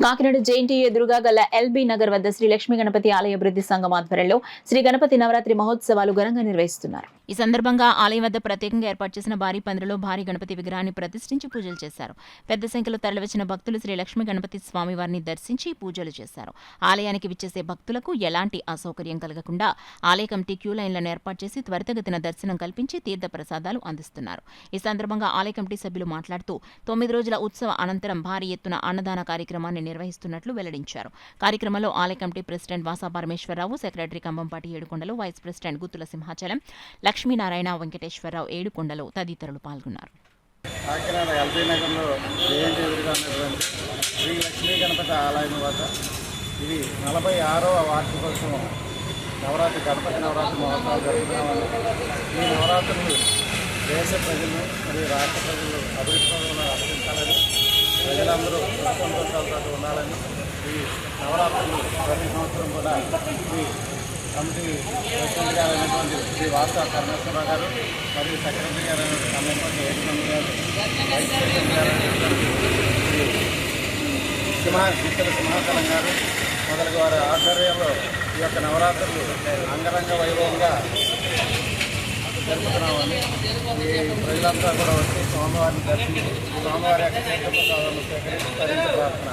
Kakinada JNTU ఎదురుగా గల LB Nagar వద్ద శ్రీ లక్ష్మీ గణపతి ఆలయ అభివృద్ధి సంఘం ఆధ్వర్యంలో శ్రీ గణపతి నవరాత్రి మహోత్సవాలు ఘనంగా నిర్వహిస్తున్నారు. ఈ సందర్భంగా ఆలయం వద్ద ప్రత్యేకంగా ఏర్పాటు చేసిన భారీ పందిరిలో భారీ గణపతి విగ్రహాన్ని ప్రతిష్ఠించి పూజలు చేశారు. పెద్ద సంఖ్యలో తరలివచ్చిన భక్తులు శ్రీ లక్ష్మీ గణపతి స్వామివారిని దర్శించి పూజలు చేశారు. ఆలయానికి విచ్చేసే భక్తులకు ఎలాంటి అసౌకర్యం కలగకుండా ఆలయ కమిటీ క్యూ లైన్లను ఏర్పాటు చేసి త్వరితగతిన దర్శనం కల్పించి తీర్థ ప్రసాదాలు అందిస్తున్నారు. ఈ సందర్భంగా ఆలయ కమిటీ సభ్యులు మాట్లాడుతూ 9 రోజుల ఉత్సవ అనంతరం భారీ ఎత్తున అన్నదాన కార్యక్రమాన్ని నిర్వహిస్తున్నట్లు వెల్లడించారు. కార్యక్రమంలో ఆలయ committee president Vasa Parameswararao, secretary Kambampati Yedukondalu, vice president Guttula Simhachalam, Lakshminarayana, Venkateswararao Yedukondalu తదితరులు పాల్గొన్నారు. కాకినాడ ఎల్బీ నగర్లో జేఎన్టీ ఎదురుగా ఉన్నటువంటి శ్రీ లక్ష్మీ గణపతి ఆలయం వద్ద ఇది 46వ వార్షికోత్సవం నవరాత్రి గణపతి నవరాత్రి మహోత్సవాలు జరుగుతున్నామని ఈ నవరాత్రులు దేశ ప్రజలు మరియు రాష్ట్ర ప్రజలు అభివృద్ధి పనులను అభివృద్ధించాలని ప్రజలందరూ సంతోషాలతో ఉండాలని ఈ నవరాత్రులు ప్రతి సంవత్సరం కూడా ఈ కమిటీ ప్రెసిడెంట్ గారు అయినటువంటి శ్రీ వాసా పరమేశ్వరరావు గారు మరియు సెక్రటరీ గారు అయినటువంటి కంబంపాటి ఏడుకొండలు గారు, వైస్ ప్రెసిడెంట్ గారు అయినటువంటి గుత్తుల సింహాచలం గారు మొదలగు వారి ఆధ్వర్యంలో ఈ యొక్క నవరాత్రులు అంగరంగ వైభవంగా జరుపుతున్నామని ఈ ప్రజలంతా కూడా వచ్చి స్వామివారిని దర్శించి స్వామివారి యొక్క తీర్థ ప్రసాదాలను స్వీకరించి ప్రార్థన